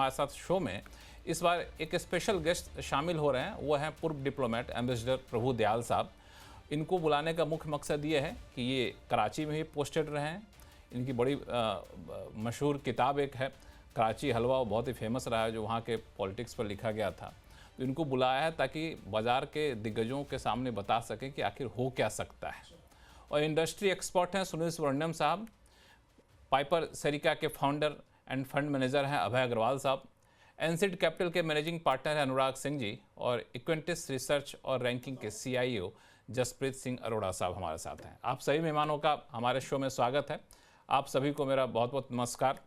हमारे साथ शो में इस बार एक स्पेशल गेस्ट शामिल हो रहे हैं। वो हैं पूर्व डिप्लोमेट एम्बेसडर प्रभु दयाल साहब। इनको बुलाने का मुख्य मकसद ये है कि ये कराची में ही पोस्टेड रहे हैं। इनकी बड़ी मशहूर किताब एक है कराची हलवा, वो बहुत ही फेमस रहा है, जो वहाँ के पॉलिटिक्स पर लिखा गया था। तो इनको बुलाया है ताकि बाज़ार के दिग्गजों के सामने बता सकें कि आखिर हो क्या सकता है। और इंडस्ट्री एक्सपर्ट हैं सुनील सुब्रमण्यम साहब, पाइपर सेरिका के फाउंडर एंड फंड मैनेजर हैं अभय अग्रवाल साहब, एनसीड कैपिटल के मैनेजिंग पार्टनर हैं अनुराग सिंह जी, और इक्वेंटिस रिसर्च और रैंकिंग के CIO जसप्रीत सिंह अरोड़ा साहब हमारे साथ हैं। आप सभी मेहमानों का हमारे शो में स्वागत है। आप सभी को मेरा बहुत बहुत नमस्कार।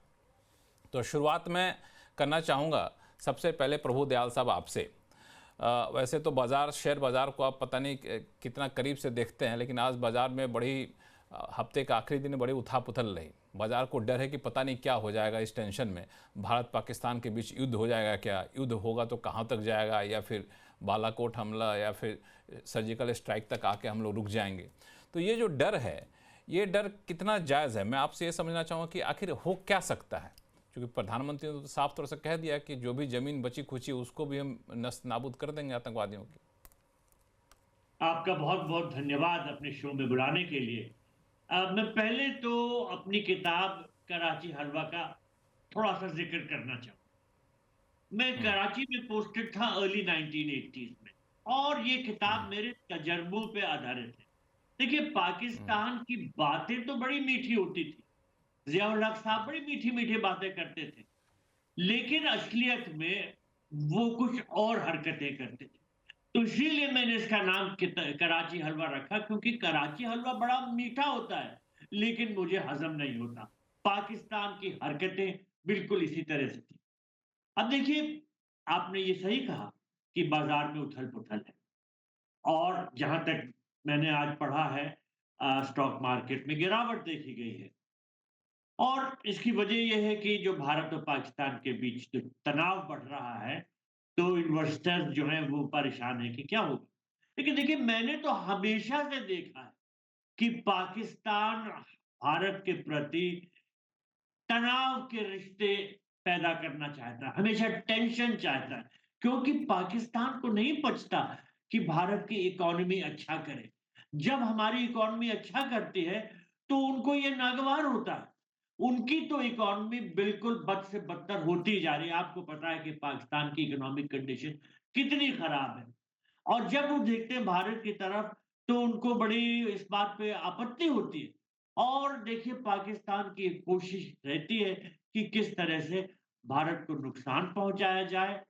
तो शुरुआत में करना चाहूँगा सबसे पहले प्रभु दयाल साहब आपसे। वैसे तो बाज़ार, शेयर बाज़ार को आप पता नहीं कितना करीब से देखते हैं, लेकिन आज बाज़ार में बड़ी हफ्ते का आखिरी दिन बड़ी उथल-पुथल रही। बाज़ार को डर है कि पता नहीं क्या हो जाएगा इस टेंशन में। भारत पाकिस्तान के बीच युद्ध हो जाएगा क्या, युद्ध होगा तो कहाँ तक जाएगा, या फिर बालाकोट हमला या फिर सर्जिकल स्ट्राइक तक आके हम लोग रुक जाएंगे। तो ये जो डर है, ये डर कितना जायज़ है? मैं आपसे ये समझना चाहूँगा कि आखिर हो क्या सकता है, क्योंकि प्रधानमंत्री ने तो साफ तौर से कह दिया कि जो भी ज़मीन बची खुची उसको भी हम नस्त नाबूद कर देंगे आतंकवादियों की। आपका बहुत बहुत धन्यवाद अपने शो में बुलाने के लिए। मैं पहले तो अपनी किताब कराची हलवा का थोड़ा सा जिक्र करना चाहूँ। मैं कराची में पोस्टेड था अर्ली 1980s में, और ये किताब मेरे तजर्बों पे आधारित है। देखिए, पाकिस्तान की बातें तो बड़ी मीठी होती थी, ज़िया-उल हक साहब बड़ी मीठी मीठी बातें करते थे, लेकिन असलियत में वो कुछ और हरकतें करते थे। तो इसीलिए मैंने इसका नाम कराची हलवा रखा, क्योंकि कराची हलवा बड़ा मीठा होता है, लेकिन मुझे हजम नहीं होता। पाकिस्तान की हरकतें बिल्कुल इसी तरह से थी। अब देखिए, आपने ये सही कहा कि बाजार में उथल-पुथल है, और जहां तक मैंने आज पढ़ा है, स्टॉक मार्केट में गिरावट देखी गई है। और इसकी वजह यह है कि जो भारत और पाकिस्तान के बीच जो तनाव बढ़ रहा है, तो इन्वेस्टर्स जो हैं वो परेशान हैं कि क्या होगा। लेकिन देखिए, मैंने तो हमेशा से देखा है कि पाकिस्तान भारत के प्रति तनाव के रिश्ते पैदा करना चाहता है, हमेशा टेंशन चाहता है, क्योंकि पाकिस्तान को नहीं पचता कि भारत की इकोनॉमी अच्छा करे। जब हमारी इकोनॉमी अच्छा करती है, तो उनको ये नागवार होता है। उनकी तो इकोनॉमी बिल्कुल बद से बदतर होती जा रही है। आपको पता है कि पाकिस्तान की इकोनॉमिक कंडीशन कितनी खराब है। और जब वो देखते हैं भारत की तरफ, तो उनको बड़ी इस बात पे आपत्ति होती है। और देखिए, पाकिस्तान की एक कोशिश रहती है कि किस तरह से भारत को नुकसान पहुंचाया जाए,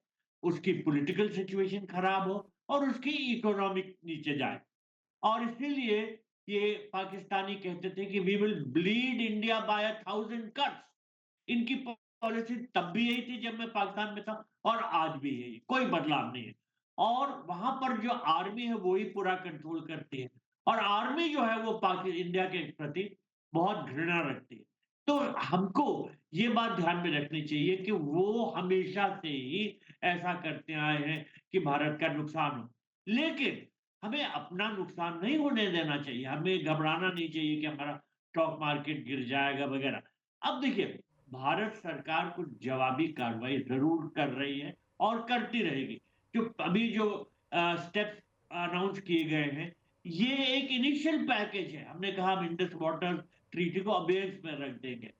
उसकी पॉलिटिकल सिचुएशन खराब हो और उसकी इकोनॉमिक नीचे जाए। और इसीलिए ये पाकिस्तानी कहते थे कि we will bleed India by 1000 cuts. इनकी पॉलिसी तब भी यही थी जब मैं पाकिस्तान में था, और आज भी यही, कोई बदलाव नहीं है। और वहां पर जो आर्मी है वो ही पूरा कंट्रोल करती है, और आर्मी जो है वो इंडिया के प्रति बहुत घृणा रखती है। तो हमको ये बात ध्यान में रखनी चाहिए कि वो हमेशा से ही ऐसा करते आए हैं कि भारत का नुकसान हो। लेकिन हमें अपना नुकसान नहीं होने देना चाहिए, हमें घबराना नहीं चाहिए कि हमारा स्टॉक मार्केट गिर जाएगा वगैरह। अब देखिए, भारत सरकार कुछ जवाबी कार्रवाई ज़रूर कर रही है और करती रहेगी। जो अभी जो स्टेप्स अनाउंस किए गए हैं, ये एक इनिशियल पैकेज है। हमने कहा हम इंडस वाटर ट्रीटी को अबेयंस में रख देंगे,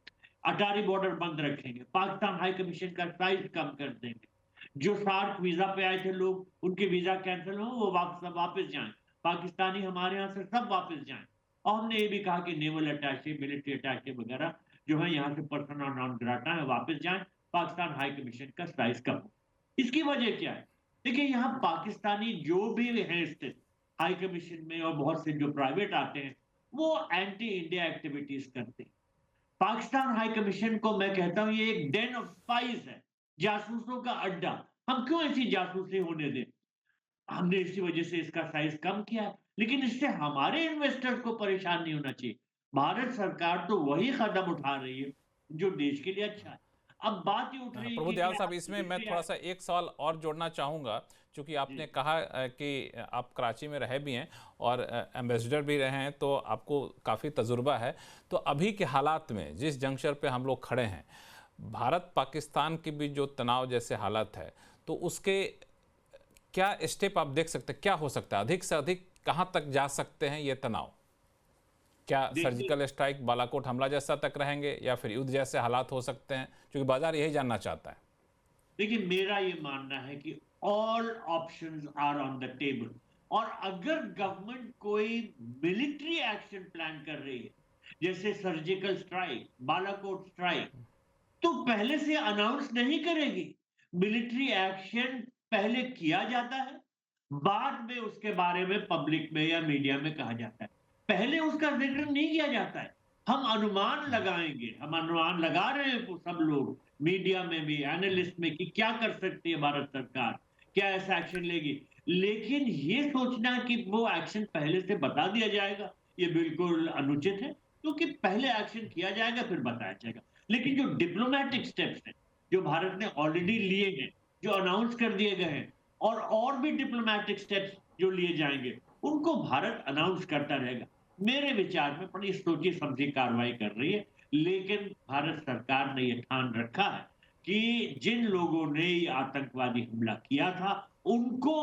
अटारी बॉर्डर बंद रखेंगे, पाकिस्तान हाई कमीशन का साइज कम कर देंगे। जो सार्क वीजा पे आए थे लोग, उनके वीजा कैंसिल हो, वो वापस जाएं। पाकिस्तानी हमारे यहाँ से सब वापस जाएं। और हमने ये भी कहा कि नेवल अटैचे, मिलिट्री अटैचे वगैरह जो है यहाँ से पर्सना नॉन ग्राटा है, वापस जाएं। पाकिस्तान हाई कमीशन का साइज कम हो। इसकी वजह क्या है? देखिए, यहाँ पाकिस्तानी जो भी हैं स्थित हाई कमीशन में, और बहुत से जो प्राइवेट आते हैं, वो एंटी इंडिया एक्टिविटीज करते हैं। पाकिस्तान हाई कमीशन को मैं कहता हूं ये एक डेन ऑफ स्पाइस है, जासूसों का अड्डा। हम क्यों ऐसी जासूसी होने दें? हमने इसी वजह से इसका साइज कम किया है, लेकिन इससे हमारे इन्वेस्टर्स को परेशान नहीं होना चाहिए। भारत सरकार तो वही कदम उठा रही है जो देश के लिए अच्छा है। अब बात ये उठ रही है प्रभु कि दयाल क्या साहब, इसमें मैं थोड़ा सा एक सवाल और जोड़ना चाहूँगा, क्योंकि जी आपने कहा कि आप कराची में रहे भी हैं और एम्बेसडर भी रहे हैं, तो आपको काफ़ी तजुर्बा है। तो अभी के हालात में जिस जंक्शन पे हम लोग खड़े हैं, भारत पाकिस्तान के बीच जो तनाव जैसे हालत है, तो उसके क्या स्टेप आप देख सकते हैं, क्या हो सकता है, अधिक से अधिक कहां तक जा सकते हैं ये तनाव? क्या देखिए सर्जिकल स्ट्राइक, बालाकोट हमला जैसा तक रहेंगे, या फिर युद्ध जैसे हालात हो सकते हैं? क्योंकि बाजार यही जानना चाहता है। देखिए मेरा ये मानना है कि all options are on the table, और अगर गवर्नमेंट कोई मिलिट्री एक्शन प्लान कर रही है, जैसे सर्जिकल स्ट्राइक, बालाकोट स्ट्राइक, तो पहले से अनाउंस नहीं करेगी। मिलिट्री एक्शन पहले किया जाता है, बाद में उसके बारे में पब्लिक में या मीडिया में कहा जाता है, पहले उसका जिक्र नहीं किया जाता है। हम अनुमान लगाएंगे, हम अनुमान लगा रहे हैं सब लोग, मीडिया में भी, एनालिस्ट में, कि क्या कर सकती है भारत सरकार, क्या ऐसा एक्शन लेगी। लेकिन ये सोचना कि वो एक्शन पहले से बता दिया जाएगा, ये बिल्कुल अनुचित है, क्योंकि पहले एक्शन किया जाएगा फिर बताया जाएगा। लेकिन जो डिप्लोमेटिक स्टेप्स हैं, जो भारत ने ऑलरेडी लिए हैं, जो अनाउंस कर दिए गए हैं, और भी डिप्लोमेटिक स्टेप्स जो लिए जाएंगे, उनको भारत अनाउंस करता रहेगा। मेरे विचार में बड़ी सोची समझी कार्रवाई कर रही है, लेकिन भारत सरकार ने यह ठान रखा है कि जिन लोगों ने ये आतंकवादी हमला किया था, उनको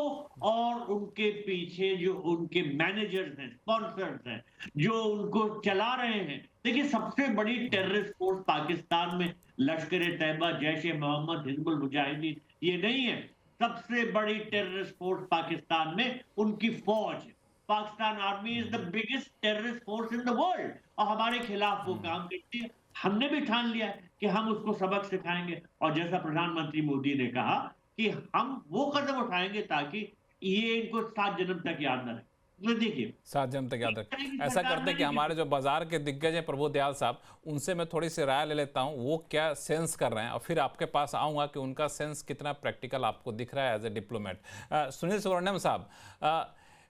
और उनके पीछे जो उनके मैनेजर्स हैं, स्पॉन्सर्स हैं, जो उनको चला रहे हैं। देखिए सबसे बड़ी टेररिस्ट फोर्स पाकिस्तान में लश्कर ए तैयबा, जैश ए मोहम्मद, हिजबुल मुजाहिदीन ये नहीं है। सबसे बड़ी टेररिस्ट फोर्स पाकिस्तान में उनकी फौज है। Pakistan army is the biggest terrorist force in the world, और हमारे खिलाफ वो काम करती है। हमने भी ठान लिया है कि हम उसको सबक सिखाएंगे, और जैसा प्रधानमंत्री मोदी ने कहा कि हम वो कदम उठाएंगे ताकि ये इनको 7 जन्म तक याद न रहे। तो देखिए 7 जन तक याद रखें। करेगी ऐसा सरकार, करते हैं कि नहीं हमारे जो बाजार के दिग्गज हैं प्रभु दयाल साहब, उनसे मैं थोड़ी सी राय ले लेता हूं, वो क्या सेंस कर रहे हैं, और फिर आपके पास आऊंगा कि उनका सेंस कितना प्रैक्टिकल आपको दिख रहा है as a diplomat. Sunil Subramaniam साहब,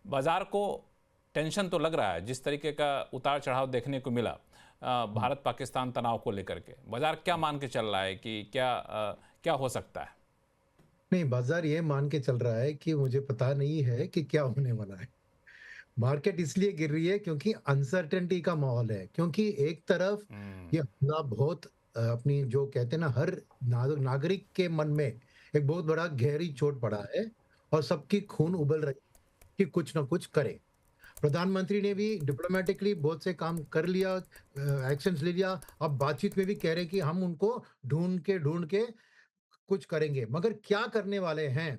बाजार को टेंशन तो लग रहा है, जिस तरीके का उतार चढ़ाव देखने को मिला भारत पाकिस्तान तनाव को लेकर के, बाजार क्या मान के चल रहा है कि क्या हो सकता है? नहीं, बाजार ये मान के चल रहा है कि मुझे पता नहीं है कि क्या होने वाला है। मार्केट इसलिए गिर रही है क्योंकि अनसर्टेनिटी का माहौल है, क्योंकि एक तरफ ये हमला बहुत अपनी जो कहते हैं ना, हर नागरिक के मन में एक बहुत बड़ा गहरी चोट पड़ा है, और सबकी खून उबल रही है कि कुछ ना कुछ करे। प्रधानमंत्री ने भी डिप्लोमेटिकली बहुत से काम कर लिया, एक्शंस ले लिया। अब बातचीत में भी कह रहे हैं कि हम उनको ढूंढ के कुछ करेंगे, मगर क्या करने वाले हैं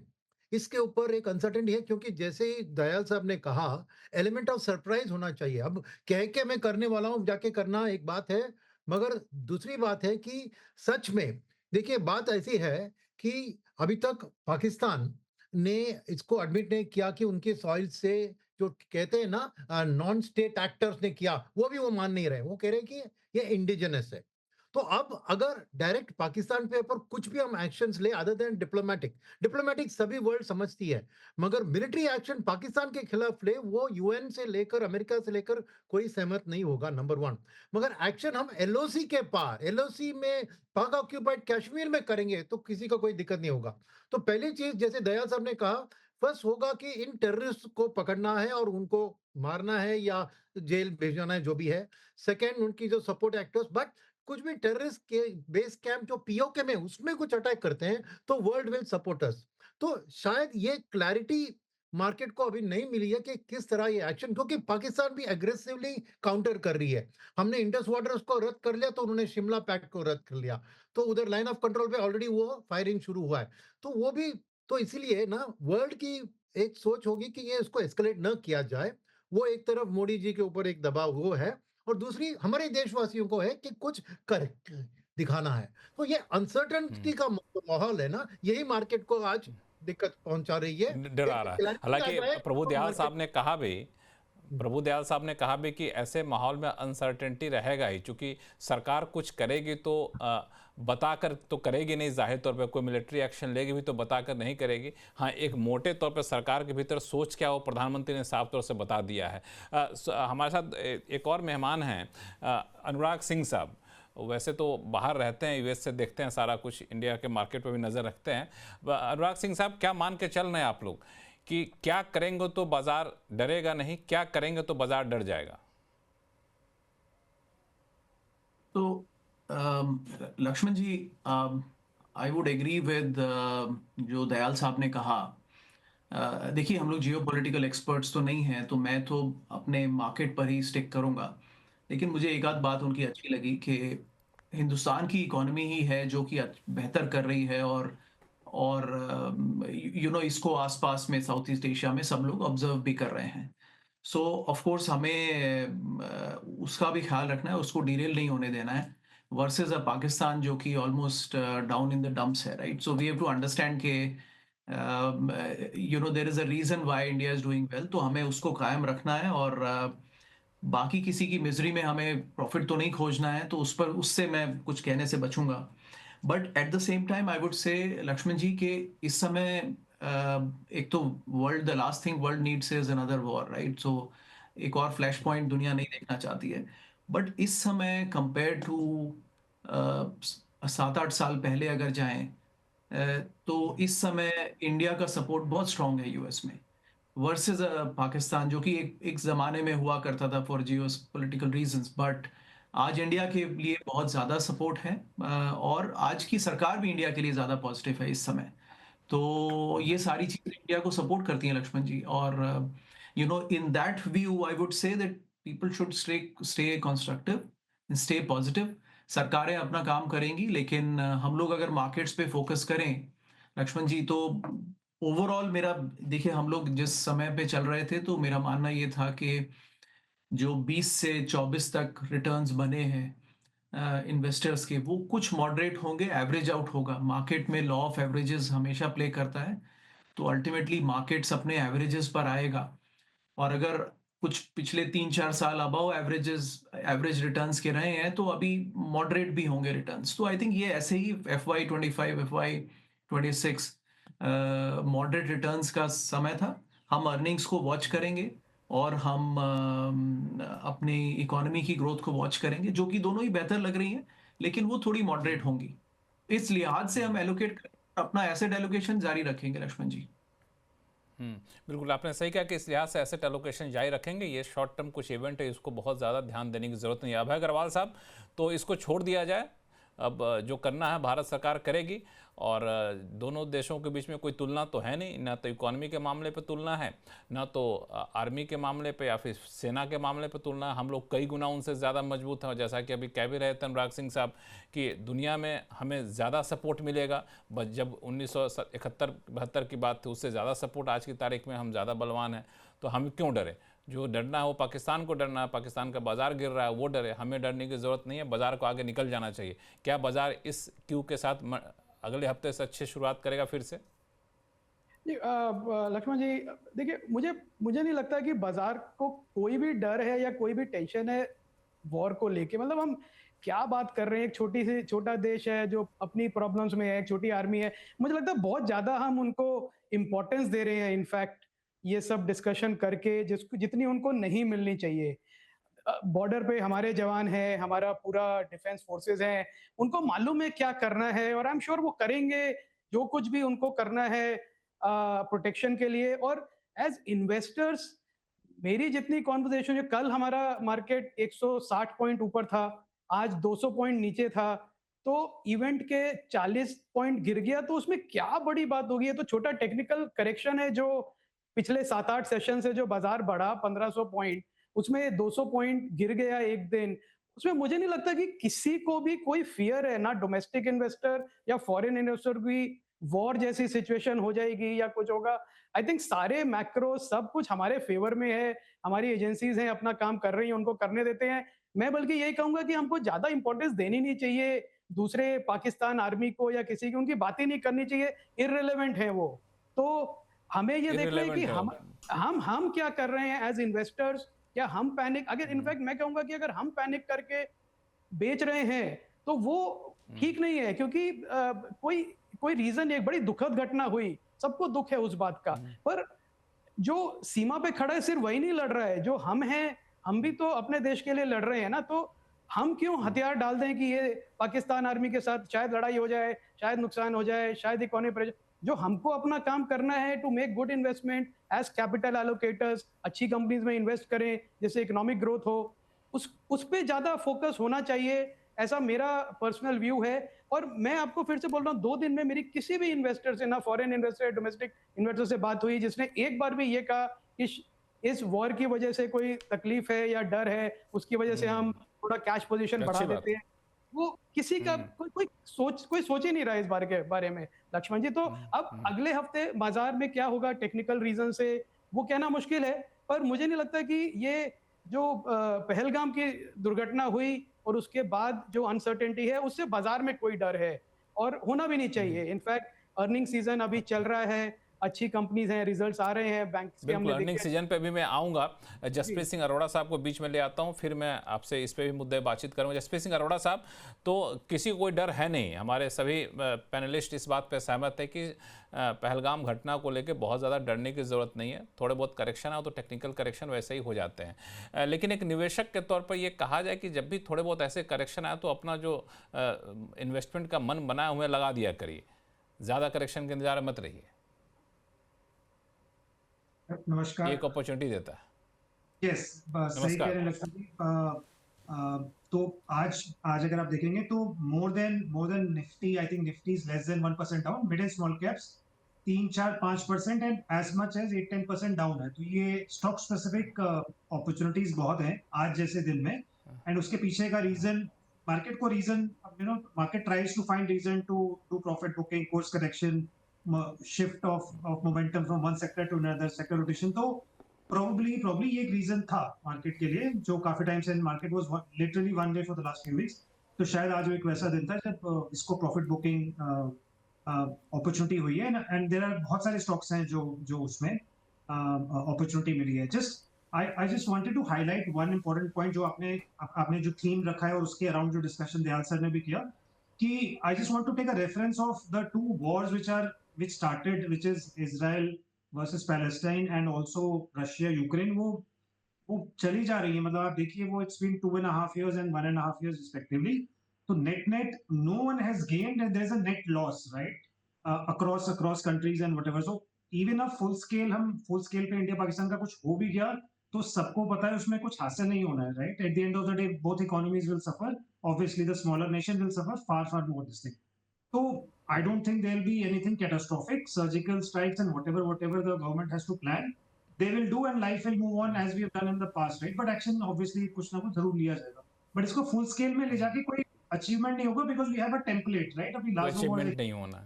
इसके ऊपर एक अनसर्टेनिटी है, क्योंकि जैसे ही दयाल साहब ने कहा, एलिमेंट ऑफ सरप्राइज होना चाहिए। अब कह के मैं करने वाला हूं, जाके करना एक बात है, मगर दूसरी बात है कि सच में देखिए, बात ऐसी है कि अभी तक पाकिस्तान ने इसको एडमिट नहीं किया कि उनके सॉइल से जो कहते हैं ना नॉन स्टेट एक्टर्स ने किया, वो भी वो मान नहीं रहे। वो कह रहे हैं कि ये इंडिजिनस है। तो अब अगर डायरेक्ट पाकिस्तान पे ऊपर कुछ भी हम एक्शंस ले, अदर देन डिप्लोमेटिक सभी वर्ल्ड समझती है, मगर मिलिट्री एक्शन पाकिस्तान के खिलाफ ले, वो यूएन से लेकर अमेरिका से लेकर कोई सहमत नहीं होगा, नंबर वन। मगर एक्शन हम एलओसी के पार, एलओसी में पाक ऑक्यूपाइड कश्मीर में करेंगे तो किसी का कोई दिक्कत नहीं होगा। तो पहली चीज, जैसे दयाल साहब ने कहा, फर्स्ट होगा कि इन टेररिस्ट को पकड़ना है और उनको मारना है या जेल भेजना है, जो भी है। सेकेंड, उनकी जो सपोर्ट एक्टर्स, बट कुछ भी टेररिस्ट के बेस कैंप जो पीओके में, उसमें कुछ अटैक करते हैं तो वर्ल्ड विल सपोर्ट अस। तो शायद ये क्लैरिटी मार्केट को अभी नहीं मिली है कि किस तरह ये एक्शन, क्योंकि पाकिस्तान भी एग्रेसिवली काउंटर कर रही है। हमने इंडस वाटर्स को रद्द कर लिया तो उन्होंने शिमला पैक्ट को रद्द कर लिया, तो उधर लाइन ऑफ कंट्रोल पे ऑलरेडी वो फायरिंग शुरू हुआ है। तो वो भी, तो इसीलिए ना वर्ल्ड की एक सोच होगी कि ये इसको एस्केलेट न किया जाए। वो एक तरफ मोदी जी के ऊपर एक दबाव वो है, और दूसरी हमारे देशवासियों को है कि कुछ कर दिखाना है। तो ये अनसर्टेनिटी का माहौल है ना, यही मार्केट को आज दिक्कत पहुंचा रही है। डरा रहा है। क्लैरिटी आ हालांकि जाए प्रभु तो दयाल मार्केट। साहब ने कहा भी, प्रभु दयाल साहब ने कहा भी कि ऐसे माहौल में अनसर्टेनिटी रहेगा ही, क्योंकि सरकार कुछ करेगी तो बताकर तो करेगी नहीं, जाहिर तौर पे कोई मिलिट्री एक्शन लेगी भी तो बताकर नहीं करेगी। हाँ, एक मोटे तौर पे सरकार के भीतर सोच क्या हो, प्रधानमंत्री ने साफ तौर से बता दिया है। हमारे साथ एक और मेहमान हैं, अनुराग सिंह साहब। वैसे तो बाहर रहते हैं, यूएस से देखते हैं सारा कुछ, इंडिया के मार्केट पर भी नज़र रखते हैं। अनुराग सिंह साहब, क्या मान के चल रहे हैं आप लोग कि क्या करेंगे तो बाजार डरेगा नहीं, क्या करेंगे तो बाजार डर जाएगा? तो लक्ष्मण जी, आई वुड एग्री विद जो दयाल साहब ने कहा। देखिए, हम लोग जियोपॉलिटिकल एक्सपर्ट्स तो नहीं हैं, तो मैं तो अपने मार्केट पर ही स्टिक करूंगा। लेकिन मुझे एक आध बात उनकी अच्छी लगी कि हिंदुस्तान की इकोनॉमी ही है जो कि बेहतर कर रही है, और इसको आसपास में साउथ ईस्ट एशिया में सब लोग ऑब्जर्व भी कर रहे हैं। सो ऑफ कोर्स हमें उसका भी ख्याल रखना है, उसको डिरेल नहीं होने देना है, वर्सेस अ पाकिस्तान जो कि almost down in the dumps है, right? So we have to understand के there is a reason why India is doing well, तो हमें उसको कायम रखना है, और बाकी किसी की मिजरी में हमें प्रॉफिट तो नहीं खोजना है, तो उससे मैं कुछ कहने से बचूंगा। But at the same time I would say Lakshman ji के इस समय एक तो the last thing world needs is another war, right? So एक और फ्लैश पॉइंट दुनिया नहीं देखना चाहती है। बट इस समय कंपेयर टू 7-8 साल पहले अगर जाएं, तो इस समय इंडिया का सपोर्ट बहुत स्ट्रांग है यूएस में, वर्सेस पाकिस्तान जो कि एक जमाने में हुआ करता था for Jio political reasons. But आज इंडिया के लिए बहुत ज़्यादा सपोर्ट है, और आज की सरकार भी इंडिया के लिए ज़्यादा पॉजिटिव है इस समय। तो ये सारी चीज़ें इंडिया को सपोर्ट करती हैं लक्ष्मण जी, और in that view I would say that people should stay constructive, stay positive. सरकारें अपना काम करेंगी, लेकिन हम लोग अगर मार्केट्स पे फोकस करें लक्ष्मण जी, तो ओवरऑल मेरा, देखिए हम लोग जिस समय पे चल रहे थे, तो मेरा मानना ये था कि जो 20 से 24 तक रिटर्न्स बने हैं इन्वेस्टर्स के, वो कुछ मॉडरेट होंगे, एवरेज आउट होगा। मार्केट में लॉ ऑफ एवरेजेस हमेशा प्ले करता है, तो अल्टीमेटली मार्केट्स अपने एवरेजेस पर आएगा। और अगर कुछ पिछले 3-4 साल अबव एवरेज रिटर्न्स के रहे हैं, तो अभी मॉडरेट भी होंगे रिटर्न्स। तो आई थिंक ये ऐसे ही FY25 FY26 मॉडरेट रिटर्न्स का समय था। हम अर्निंग्स को वॉच करेंगे, और हम अपनी इकोनॉमी की ग्रोथ को वॉच करेंगे, जो कि दोनों ही बेहतर लग रही हैं, लेकिन वो थोड़ी मॉडरेट होंगी। इस लिहाज से हम अपना एसेट एलोकेशन जारी रखेंगे लक्ष्मण जी। बिल्कुल आपने सही कहा कि इस लिहाज से एसेट एलोकेशन जारी रखेंगे। ये शॉर्ट टर्म कुछ इवेंट है, इसको बहुत ज़्यादा ध्यान देने की ज़रूरत नहीं है। अभय अग्रवाल साहब, तो इसको छोड़ दिया जाए, अब जो करना है भारत सरकार करेगी, और दोनों देशों के बीच में कोई तुलना तो है नहीं, ना तो इकोनॉमी के मामले पे तुलना है, ना तो आर्मी के मामले पे या फिर सेना के मामले पे तुलना है। हम लोग कई गुना उनसे ज़्यादा मजबूत हैं, जैसा कि अभी कह भी रहे थे अनुराग सिंह साहब कि दुनिया में हमें ज़्यादा सपोर्ट मिलेगा। बस जब 1971-72 की बात थी, उससे ज़्यादा सपोर्ट आज की तारीख में, हम ज़्यादा बलवान हैं, तो हम क्यों डरे? जो डरना है वो पाकिस्तान को डरना है, पाकिस्तान का बाजार गिर रहा है वो डरे, हमें डरने की ज़रूरत नहीं है, बाजार को आगे निकल जाना चाहिए। क्या बाजार इस क्यू के साथ अगले हफ्ते से अच्छी शुरुआत करेगा फिर से? लक्ष्मण जी, देखिए, मुझे नहीं लगता कि बाजार को कोई भी डर है या कोई भी टेंशन है वॉर को लेके। मतलब हम क्या बात कर रहे हैं, एक छोटा देश है जो अपनी प्रॉब्लम्स में है, एक छोटी आर्मी है। मुझे लगता है बहुत ज्यादा हम उनको इम्पोर्टेंस दे रहे हैं, इनफैक्ट ये सब डिस्कशन करके, जितनी उनको नहीं मिलनी चाहिए। बॉर्डर पे हमारे जवान हैं, हमारा पूरा डिफेंस फोर्सेस हैं, उनको मालूम है क्या करना है, और आई एम श्योर वो करेंगे जो कुछ भी उनको करना है प्रोटेक्शन के लिए। और एज इन्वेस्टर्स, मेरी जितनी कॉन्वर्सेशन है, कल हमारा मार्केट 160 पॉइंट ऊपर था, आज 200 पॉइंट नीचे था, तो इवेंट के 40 पॉइंट गिर गया, तो उसमें क्या बड़ी बात होगी? ये तो छोटा टेक्निकल करेक्शन है। जो पिछले 7-8 सेशन से जो बाजार बढ़ा 1500 पॉइंट, उसमें 200 पॉइंट गिर गया एक दिन। उसमें मुझे नहीं लगता कि किसी को भी कोई फियर है, ना डोमेस्टिक इन्वेस्टर या फॉरेन इन्वेस्टर भी, वॉर जैसी सिचुएशन हो जाएगी या कुछ होगा। आई थिंक सारे मैक्रो सब कुछ हमारे फेवर में है, हमारी एजेंसीज हैं अपना काम कर रही हैं, उनको करने देते हैं। मैं बल्कि यही कहूंगा कि हमको ज्यादा इंपॉर्टेंस देनी नहीं चाहिए दूसरे पाकिस्तान आर्मी को या किसी की, उनकी बात ही नहीं करनी चाहिए, इररिलेवेंट है वो। तो हमें ये देखना है कि हम क्या कर रहे हैं एज इन्वेस्टर्स। क्या हम पैनिक, अगर इनफैक्ट मैं कहूंगा कि अगर हम पैनिक करके बेच रहे हैं तो वो ठीक नहीं है, क्योंकि कोई रीजन, एक बड़ी दुखद घटना हुई, सबको दुख है उस बात का, पर जो सीमा पे खड़ा है सिर्फ वही नहीं लड़ रहा है, जो हम हैं, हम भी तो अपने देश के लिए लड़ रहे हैं ना। तो हम क्यों हथियार डाल दें कि ये पाकिस्तान आर्मी के साथ शायद लड़ाई हो जाए, शायद नुकसान हो जाए, शायद इकोनॉमी पर। जो हमको अपना काम करना है to make good investment as capital allocators, अच्छी कंपनीज में इन्वेस्ट करें जिससे इकोनॉमिक ग्रोथ हो, उस पे ज्यादा फोकस होना चाहिए। ऐसा मेरा पर्सनल व्यू है। और मैं आपको फिर से बोल रहा हूँ, 2 दिन में मेरी किसी भी इन्वेस्टर से, ना फॉरेन इन्वेस्टर, डोमेस्टिक इन्वेस्टर से बात हुई जिसने एक बार भी ये कहा कि इस वॉर की वजह से कोई तकलीफ है या डर है, उसकी वजह से हम थोड़ा कैश पोजीशन बढ़ा अच्छी बात देते हैं। वो किसी का कोई सोच ही नहीं रहा है इस बारे में, लक्ष्मण जी। तो अब अगले हफ्ते बाजार में क्या होगा टेक्निकल रीजन से, वो कहना मुश्किल है। पर मुझे नहीं लगता कि ये जो पहलगाम की दुर्घटना हुई और उसके बाद जो अनसर्टेनिटी है, उससे बाजार में कोई डर है और होना भी नहीं चाहिए। इनफैक्ट अर्निंग सीजन अभी चल रहा है, अच्छी कंपनीज हैं, रिजल्ट्स आ रहे हैं, बैंक्स के बिल्कुल, हमने अर्निंग देखे। सीजन पे भी मैं आऊँगा। जी। जसप्रीत सिंह अरोड़ा साहब को बीच में ले आता हूँ, फिर मैं आपसे इस पे भी मुद्दे बातचीत करूँगा। जसप्रीत सिंह अरोड़ा साहब, तो किसी को कोई डर है नहीं, हमारे सभी पैनलिस्ट इस बात पे सहमत है कि पहलगाम घटना को लेकर बहुत ज़्यादा डरने की ज़रूरत नहीं है। थोड़े बहुत करेक्शन हो तो टेक्निकल करेक्शन वैसे ही हो जाते हैं, लेकिन एक निवेशक के तौर पर ये कहा जाए कि जब भी थोड़े बहुत ऐसे करेक्शन आए तो अपना जो इन्वेस्टमेंट का मन बनाया हुआ लगा दिया करिए, ज़्यादा करेक्शन के इंतजार में मत रहिए, नमस्कार। एक अपॉर्चुनिटी देता है। यस, सही कह नमस्कार। रहे हैं लक्ष्मण जी। तो आज अगर आप देखेंगे तो more than Nifty, I think Nifty is less than 1% down, mid and small caps 3-4-5% and as much as 8-10% down है। तो ये स्टॉक स्पेसिफिक अपॉर्चुनिटीज बहुत हैं आज जैसे दिन में। एंड उसके पीछे का रीजन, मार्केट को reason, market tries to find reason to do profit booking, course correction, shift of momentum from one sector to another sector rotation. तो probably ये एक रीजन था मार्केट के लिए, जो काफी टाइम से market was literally one day for the last few weeks. तो शायद आज एक वैसा दिन था जब इसको प्रॉफिट बुकिंग अपॉर्चुनिटी हुई है। एंड देयर आर बहुत सारे स्टॉक्स हैं जो उसमें अपॉर्चुनिटी मिली है। Just I just wanted to highlight one important point जो आपने जो थीम रखा है और उसके अराउंड जो डिस्कशन दयाल सर ने भी किया, कि I just want to take a reference of the two wars which started, which is Israel versus Palestine and also Russia Ukraine। वो चली जा रही है, मतलब आप देखिए वो it's been 2.5 years and 1.5 years respectively। तो net no one has gained and there's a net loss, right, across countries and whatever। so even a full scale पे इंडिया पाकिस्तान का कुछ हो भी गया तो सबको पता है उसमें कुछ हासिल नहीं होना है, right। at the end of the day both economies will suffer, obviously the smaller nation will suffer far more this thing। So I don't think there'll be anything catastrophic, surgical strikes and whatever the government has to plan, they will do and life will move on as we have done in the past, right। But action obviously कुछ ना कुछ जरूर लिया जाएगा, but इसको full scale में ले जाके कोई achievement नहीं होगा, because we have a template, right। अभी लास्ट अचीवमेंट नहीं होना है।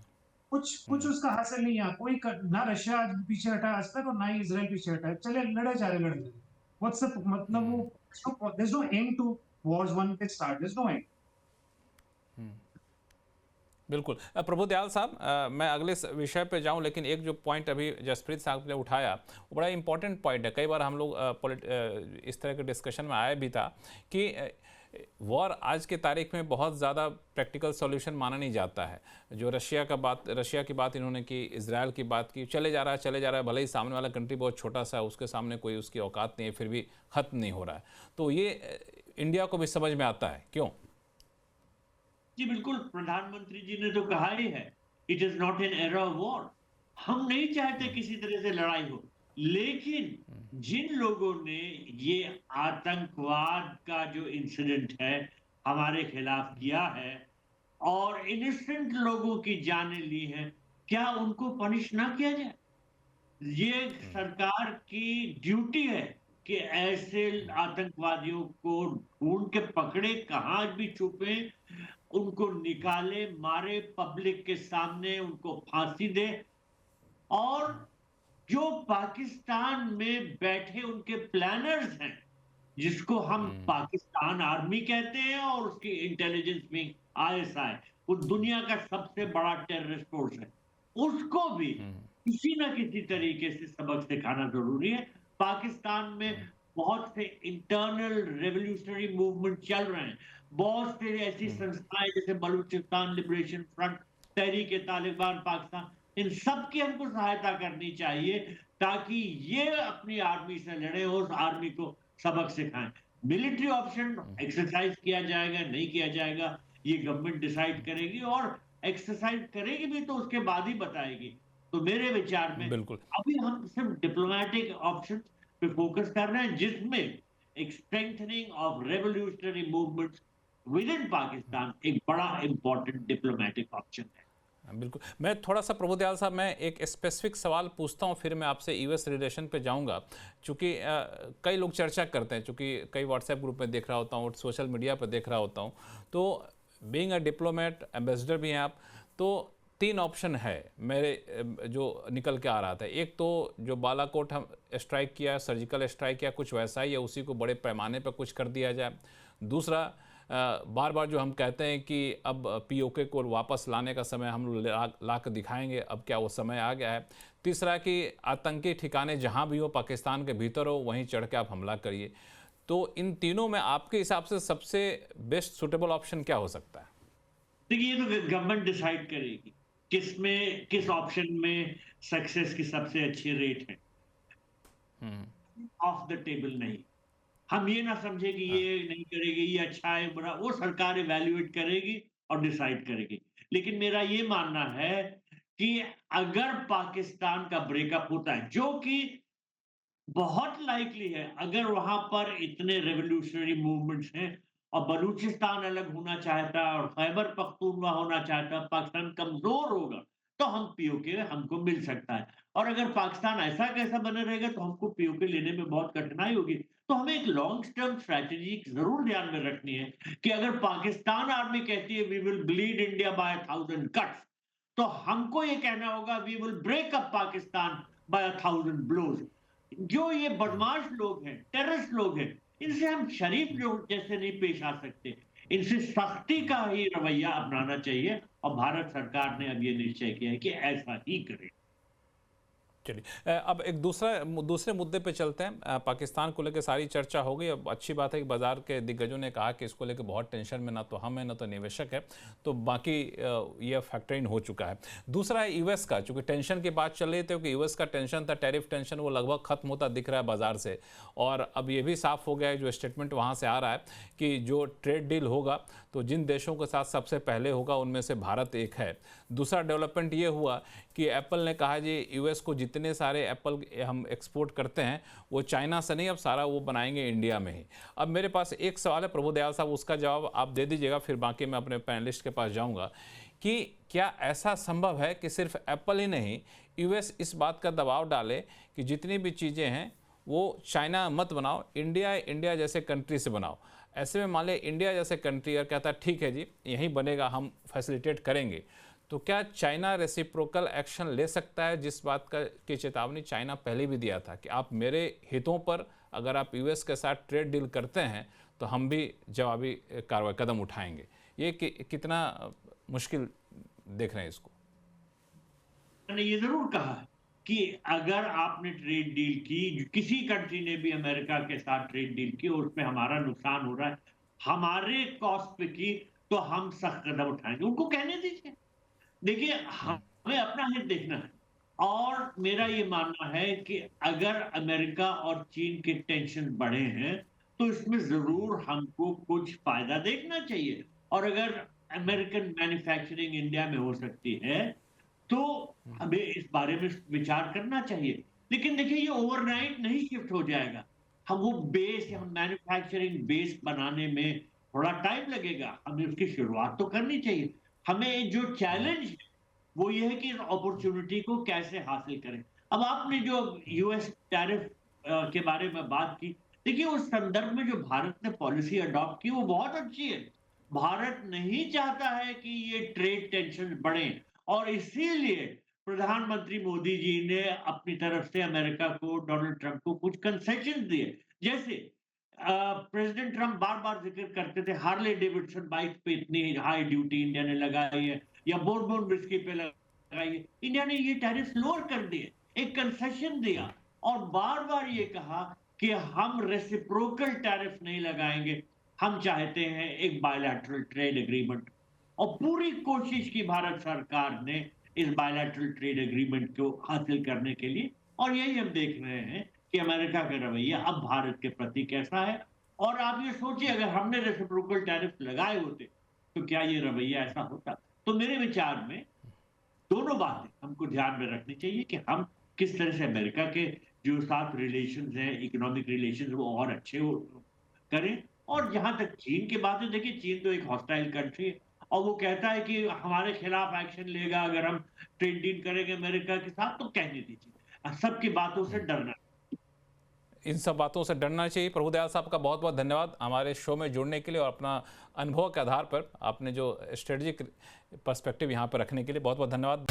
कुछ उसका हासिल नहीं है, कोई ना रशिया आज पीछे हटा आज तक और ना ही इजराइल पीछे हटा है, चले लड़े जा रहे व्हाट्स द मतलब वो there's no end to wars one they start, there's no end। बिल्कुल। प्रभु दयाल साहब, मैं अगले विषय पे जाऊं, लेकिन एक जो पॉइंट अभी जसप्रीत साहब ने उठाया वो बड़ा इंपॉर्टेंट पॉइंट है। कई बार हम लोग इस तरह के डिस्कशन में आया भी था कि वॉर आज के तारीख में बहुत ज़्यादा प्रैक्टिकल सॉल्यूशन माना नहीं जाता है। जो रशिया की बात इन्होंने की, इजराइल की बात की, चले जा रहा है, भले ही सामने वाला कंट्री बहुत छोटा सा है, उसके सामने कोई उसकी औकात नहीं है, फिर भी ख़त्म नहीं हो रहा है। तो ये इंडिया को भी समझ में आता है, क्यों? जी बिल्कुल, प्रधानमंत्री जी ने तो कहा ही है, it is not an era of war. हम नहीं चाहते किसी तरह से लड़ाई हो, लेकिन जिन लोगों ने ये आतंकवाद का जो इंसिडेंट है हमारे खिलाफ किया है और इनोसेंट लोगों की जानें ली हैं, क्या उनको पनिश ना किया जाए? ये सरकार की ड्यूटी है कि ऐसे आतंकवादियों को ढूंढ के पकड़े, कहां भी छुपे, उनको निकाले, मारे, पब्लिक के सामने उनको फांसी दे। और जो पाकिस्तान में बैठे उनके प्लानर्स हैं, जिसको हम पाकिस्तान आर्मी कहते हैं और उसकी इंटेलिजेंस विंग ISI, वो दुनिया का सबसे बड़ा टेररिस्ट फोर्स है, उसको भी किसी न किसी तरीके से सबक सिखाना जरूरी है। पाकिस्तान में बहुत से इंटरनल रेवोल्यूशनरी मूवमेंट चल रहे हैं, बहुत से ऐसी संस्थाएं जैसे बलूचिस्तान लिबरेशन फ्रंट, तहरीक तालिबान पाकिस्तान, इन सब की हमको सहायता करनी चाहिए ताकि ये अपनी आर्मी से लड़े और उस आर्मी को सबक सिखाएं। मिलिट्री ऑप्शन एक्सरसाइज किया जाएगा नहीं किया जाएगा ये गवर्नमेंट डिसाइड करेगी, और एक्सरसाइज करेगी भी तो उसके बाद ही बताएगी। तो मेरे विचार में बिल्कुल। अभी हम सिर्फ डिप्लोमेटिक ऑप्शन पे फोकस कर रहे हैं, जिसमें एक strengthening of revolutionary movements with in Pakistan एक बड़ा इंपॉर्टेंट डिप्लोमेटिक ऑप्शन है। बिल्कुल। मैं थोड़ा सा प्रभुदयाल साहब, मैं एक स्पेसिफिक सवाल पूछता हूँ, फिर मैं आपसे यूएस रिलेशन पे जाऊँगा, चूँकि कई लोग चर्चा करते हैं, चूँकि कई व्हाट्सएप ग्रुप में देख रहा होता हूँ, सोशल मीडिया पर देख रहा होता हूँ, तो बीइंग अ डिप्लोमेट, एम्बेसडर भी हैं आप, तो 3 ऑप्शन है मेरे जो निकल के आ रहा था। एक तो जो बालाकोट हम स्ट्राइक किया, सर्जिकल स्ट्राइक किया, कुछ वैसा ही है, उसी को बड़े पैमाने पर कुछ कर दिया जाए। दूसरा, बार बार जो हम कहते हैं कि अब पीओके को वापस लाने का समय हम ला कर दिखाएंगे, अब क्या वो समय आ गया है। तीसरा कि आतंकी ठिकाने जहां भी हो, पाकिस्तान के भीतर हो, वहीं चढ़ के आप हमला करिए। तो इन तीनों में आपके हिसाब से सबसे बेस्ट सुटेबल ऑप्शन क्या हो सकता है? देखिए, ये तो गवर्नमेंट डिसाइड करेगी किस ऑप्शन में सक्सेस की सबसे अच्छी रेट है। ऑफ द टेबल नहीं, हम ये ना समझे कि ये नहीं करेगी, ये अच्छा है बुरा, वो सरकार इवैल्यूएट करेगी और डिसाइड करेगी। लेकिन मेरा ये मानना है कि अगर पाकिस्तान का ब्रेकअप होता है, जो कि बहुत लाइकली है, अगर वहां पर इतने रेवोल्यूशनरी मूवमेंट्स हैं और बलूचिस्तान अलग होना चाहता है और खैबर पख्तूनख्वा होना चाहता है, पाकिस्तान कमजोर होगा, तो हम पीओके हमको मिल सकता है। और अगर पाकिस्तान ऐसा कैसा बने रहेगा तो हमको पीओके लेने में बहुत कठिनाई होगी। तो हमें एक लॉन्ग टर्म स्ट्रैटेजी जरूर ध्यान में रखनी है कि अगर पाकिस्तान आर्मी कहती है we will bleed India by 1000 cuts, तो हमको ये कहना होगा we will break up Pakistan by 1000 blows. जो ये बदमाश लोग हैं, टेररिस्ट लोग हैं, इनसे हम शरीफ लोग जैसे नहीं पेश आ सकते। इनसे सख्ती का ही रवैया अपनाना चाहिए और भारत सरकार ने अब ये निश्चय किया है कि ऐसा ही करे। चलिए, अब एक दूसरे मुद्दे पे चलते हैं। पाकिस्तान को लेकर सारी चर्चा हो गई। अब अच्छी बात है कि बाजार के दिग्गजों ने कहा कि इसको लेकर बहुत टेंशन में ना तो हम है ना तो निवेशक है, तो बाकी ये फैक्टर इन हो चुका है। दूसरा है यूएस का, चूंकि टेंशन की बात चल रही थी कि यूएस का टेंशन था, टैरिफ टेंशन, वो लगभग खत्म होता दिख रहा है बाजार से। और अब ये भी साफ हो गया है, जो स्टेटमेंट वहाँ से आ रहा है, कि जो ट्रेड डील होगा तो जिन देशों के साथ सबसे पहले होगा उनमें से भारत एक है। दूसरा डेवलपमेंट ये हुआ कि एप्पल ने कहा जी यूएस को जितने सारे एप्पल हम एक्सपोर्ट करते हैं वो चाइना से नहीं, अब सारा वो बनाएंगे इंडिया में ही। अब मेरे पास एक सवाल है प्रभुदयाल साहब, उसका जवाब आप दे दीजिएगा, फिर बाकी मैं अपने पैनलिस्ट के पास जाऊंगा कि क्या ऐसा संभव है कि सिर्फ एप्पल ही नहीं, यूएस इस बात का दबाव डाले कि जितनी भी चीज़ें हैं वो चाइना मत बनाओ, इंडिया जैसे कंट्री से बनाओ। ऐसे में मान लिया इंडिया जैसे कंट्री और कहता है ठीक है जी यहीं बनेगा, हम फैसिलिटेट करेंगे, तो क्या चाइना रेसिप्रोकल एक्शन ले सकता है, जिस बात का की चेतावनी चाइना पहले भी दिया था कि आप मेरे हितों पर अगर आप यूएस के साथ ट्रेड डील करते हैं तो हम भी जवाबी कार्रवाई कदम उठाएंगे। ये कितना मुश्किल देख रहे हैं इसको? मैंने ये जरूर कहा कि अगर आपने ट्रेड डील की, किसी कंट्री ने भी अमेरिका के साथ ट्रेड डील की और उसमें हमारा नुकसान हो रहा है, हमारे कॉस्ट पे की, तो हम सख्त कदम उठाएंगे। उनको कहने दीजिए। देखिए, हमें अपना हित देखना है और मेरा ये मानना है कि अगर अमेरिका और चीन के टेंशन बढ़े हैं तो इसमें जरूर हमको कुछ फायदा देखना चाहिए। और अगर अमेरिकन मैन्युफैक्चरिंग इंडिया में हो सकती है तो हमें इस बारे में विचार करना चाहिए। लेकिन देखिए, ये ओवरनाइट नहीं शिफ्ट हो जाएगा। हम वो बेस या मैन्युफैक्चरिंग बेस बनाने में थोड़ा टाइम लगेगा, हमें उसकी शुरुआत तो करनी चाहिए। हमें जो चैलेंज है वो ये है कि इस अपॉर्चुनिटी को कैसे हासिल करें। अब आपने जो यूएस टैरिफ के बारे में बात की, देखिए उस संदर्भ में जो भारत ने पॉलिसी अडॉप्ट की वो बहुत अच्छी है। भारत नहीं चाहता है कि ये ट्रेड टेंशन बढ़े और इसीलिए प्रधानमंत्री मोदी जी ने अपनी तरफ से अमेरिका को, डोनाल्ड ट्रंप को कुछ कंसेशन दिए। जैसे प्रेसिडेंट ट्रंप बार बार जिक्र करते थे हार्ले डेविडसन बाइक पे इतनी हाई ड्यूटी इंडिया ने लगाई है या बोर्बन विस्की पे लगाई है। इंडिया ने ये टैरिफ लोअर कर दिए, एक कंसेशन दिया और बार बार ये कहा कि हम रेसिप्रोकल टैरिफ नहीं लगाएंगे, हम चाहते हैं एक बायलैटरल ट्रेड एग्रीमेंट। और पूरी कोशिश की भारत सरकार ने इस बायलैटरल ट्रेड एग्रीमेंट को हासिल करने के लिए, और यही हम देख रहे हैं कि अमेरिका का रवैया अब भारत के प्रति कैसा है। और आप ये सोचिए, अगर हमने रेसिप्रोकल टैरिफ लगाए होते तो क्या ये रवैया ऐसा होता? तो मेरे विचार में दोनों बातें हमको ध्यान में रखनी चाहिए कि हम किस तरह से अमेरिका के जो साथ रिलेशंस हैं, इकोनॉमिक रिलेशंस, वो और अच्छे करें और जहां तक चीन की बात है, देखिए चीन तो एक हॉस्टाइल कंट्री है और वो कहता है कि हमारे खिलाफ एक्शन लेगा अगर हम ट्रेड डील करेंगे अमेरिका के साथ, तो कहने दीजिए, सबकी बातों से डरना। इन सब बातों से डरना चाहिए। प्रभुदयाल साहब का बहुत बहुत धन्यवाद हमारे शो में जुड़ने के लिए और अपना अनुभव के आधार पर आपने जो स्ट्रेटेजिक पर्सपेक्टिव यहाँ पर रखने के लिए बहुत बहुत धन्यवाद।